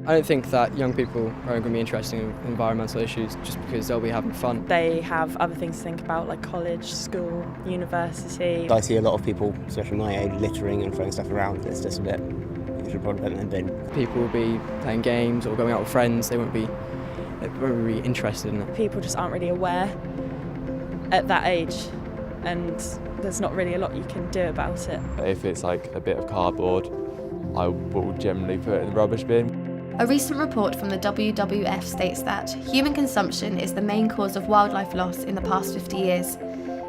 I don't think that young people are going to be interested in environmental issues just because they'll be having fun. They have other things to think about, like college, school, university. I see a lot of people, especially my age, littering and throwing stuff around. It's just a bit, you should probably put it in a bin. People will be playing games or going out with friends. They won't be really interested in it. People just aren't really aware at that age, and there's not really a lot you can do about it. If it's like a bit of cardboard, I will generally put it in the rubbish bin. A recent report from the WWF states that human consumption is the main cause of wildlife loss in the past 50 years,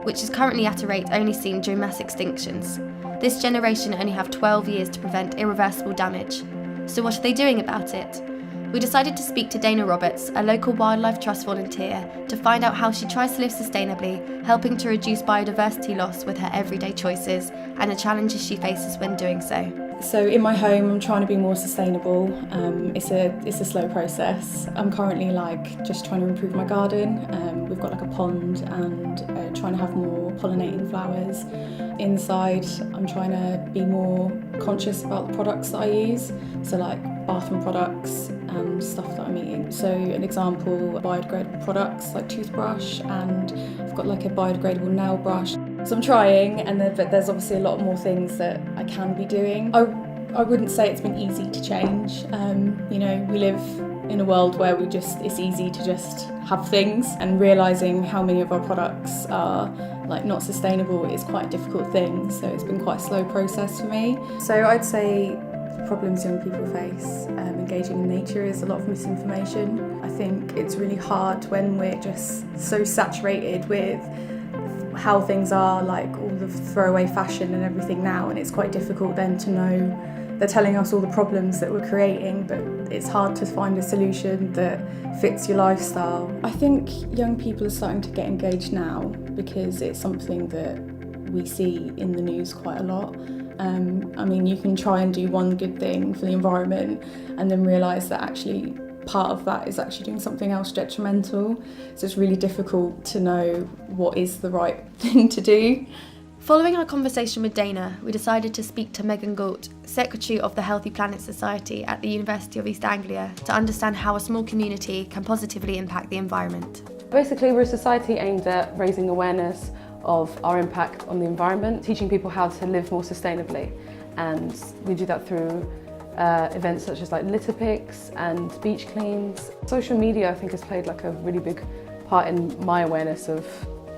which is currently at a rate only seen during mass extinctions. This generation only have 12 years to prevent irreversible damage. So what are they doing about it? We decided to speak to Dana Roberts, a local Wildlife Trust volunteer, to find out how she tries to live sustainably, helping to reduce biodiversity loss with her everyday choices and the challenges she faces when doing so. So in my home, I'm trying to be more sustainable. It's a slow process. I'm currently just trying to improve my garden. We've got a pond and trying to have more pollinating flowers. Inside, I'm trying to be more conscious about the products that I use. So bathroom products and stuff that I'm eating. So an example, biodegradable products like toothbrush, and I've got a biodegradable nail brush. So I'm trying, but there's obviously a lot more things that I can be doing. I wouldn't say it's been easy to change. We live in a world where it's easy to just have things, and realising how many of our products are not sustainable is quite a difficult thing. So it's been quite a slow process for me. So I'd say problems young people face engaging in nature is a lot of misinformation. I think it's really hard when we're just so saturated with how things are, all the throwaway fashion and everything now, and it's quite difficult then to know they're telling us all the problems that we're creating, but it's hard to find a solution that fits your lifestyle. I think young people are starting to get engaged now because it's something that we see in the news quite a lot. You can try and do one good thing for the environment and then realise that actually part of that is actually doing something else detrimental. So it's really difficult to know what is the right thing to do. Following our conversation with Dana, we decided to speak to Megan Gault, Secretary of the Healthy Planet Society at the University of East Anglia, to understand how a small community can positively impact the environment. Basically, we're a society aimed at raising awareness of our impact on the environment, teaching people how to live more sustainably, and we do that through events such as litter picks and beach cleans. Social media, I think, has played a really big part in my awareness of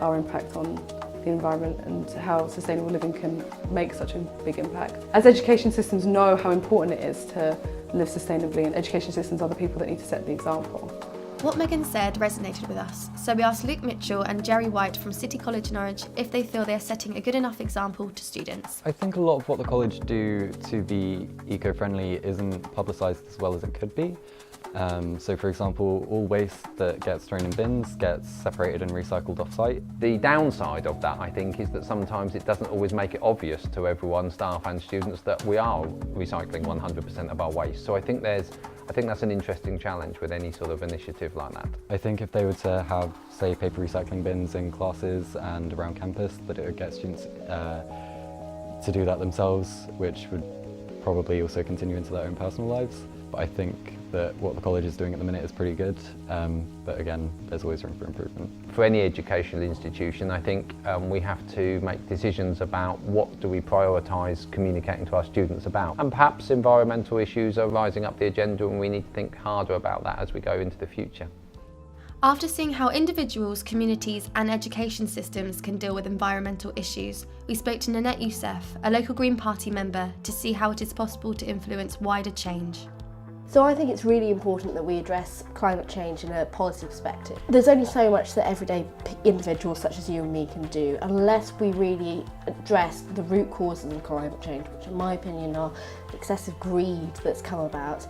our impact on the environment and how sustainable living can make such a big impact. As education systems know how important it is to live sustainably, and education systems are the people that need to set the example. What Megan said resonated with us, so we asked Luke Mitchell and Jerry White from City College Norwich if they feel they are setting a good enough example to students. I think a lot of what the college do to be eco-friendly isn't publicised as well as it could be. So for example, all waste that gets thrown in bins gets separated and recycled off-site. The downside of that, I think, is that sometimes it doesn't always make it obvious to everyone, staff and students, that we are recycling 100% of our waste. So I think that's an interesting challenge with any sort of initiative like that. I think if they were to have, say, paper recycling bins in classes and around campus, that it would get students to do that themselves, which would probably also continue into their own personal lives. But I think that what the college is doing at the minute is pretty good, but again, there's always room for improvement. For any educational institution, I think we have to make decisions about what do we prioritise communicating to our students about. And perhaps environmental issues are rising up the agenda, and we need to think harder about that as we go into the future. After seeing how individuals, communities and education systems can deal with environmental issues, we spoke to Nanette Youssef, a local Green Party member, to see how it is possible to influence wider change. So I think it's really important that we address climate change in a policy perspective. There's only so much that everyday individuals such as you and me can do unless we really address the root causes of climate change, which in my opinion are excessive greed that's come about.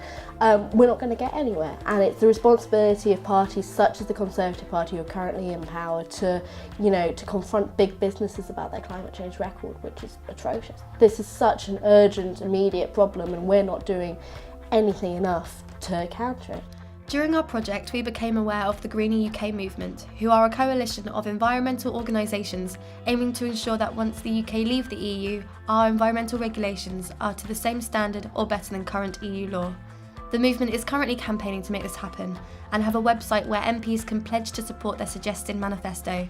We're not going to get anywhere, and it's the responsibility of parties such as the Conservative Party, who are currently in power, to confront big businesses about their climate change record, which is atrocious. This is such an urgent, immediate problem, and we're not doing anything enough to counter it. During our project, we became aware of the Greener UK movement, who are a coalition of environmental organisations aiming to ensure that once the UK leave the EU, our environmental regulations are to the same standard or better than current EU law. The movement is currently campaigning to make this happen and have a website where MPs can pledge to support their suggested manifesto.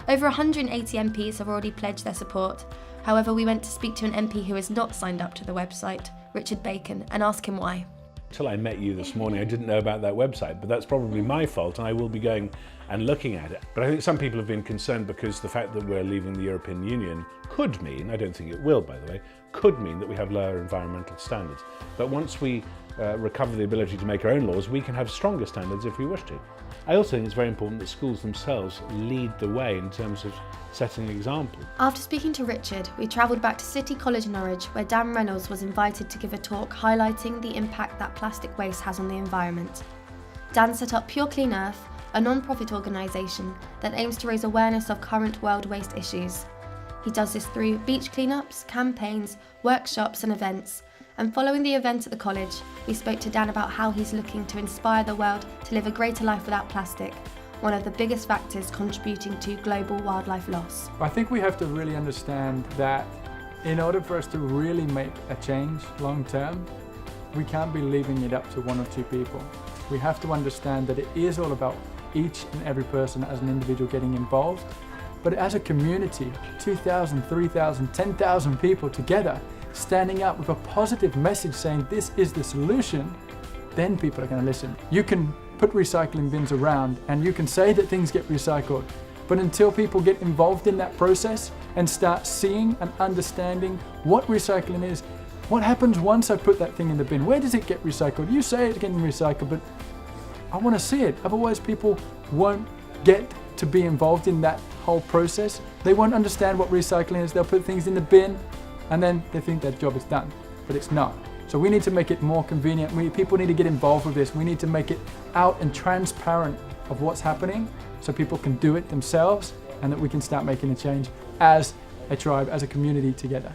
Over 180 MPs have already pledged their support. However, we went to speak to an MP who has not signed up to the website, Richard Bacon, and ask him why. Until I met you this morning, I didn't know about that website, but that's probably my fault, and I will be going and looking at it. But I think some people have been concerned because the fact that we're leaving the European Union could mean, I don't think it will by the way, could mean that we have lower environmental standards. But once we recover the ability to make our own laws, we can have stronger standards if we wish to. I also think it's very important that schools themselves lead the way in terms of setting an example. After speaking to Richard, we travelled back to City College Norwich, where Dan Reynolds was invited to give a talk highlighting the impact that plastic waste has on the environment. Dan set up Pure Clean Earth, a non-profit organisation that aims to raise awareness of current world waste issues. He does this through beach cleanups, campaigns, workshops and events. And following the event at the college, we spoke to Dan about how he's looking to inspire the world to live a greater life without plastic, one of the biggest factors contributing to global wildlife loss. I think we have to really understand that in order for us to really make a change long term, we can't be leaving it up to one or two people. We have to understand that it is all about each and every person as an individual getting involved, but as a community, 2,000, 3,000, 10,000 people together, standing up with a positive message saying this is the solution, then people are going to listen. You can put recycling bins around and you can say that things get recycled, but until people get involved in that process and start seeing and understanding what recycling is, what happens once I put that thing in the bin, where does it get recycled? You say it's getting recycled, but I want to see it. Otherwise people won't get to be involved in that whole process. They won't understand what recycling is. They'll put things in the bin and then they think their job is done, but it's not. So we need to make it more convenient. People need to get involved with this. We need to make it out and transparent of what's happening so people can do it themselves and that we can start making a change as a tribe, as a community together.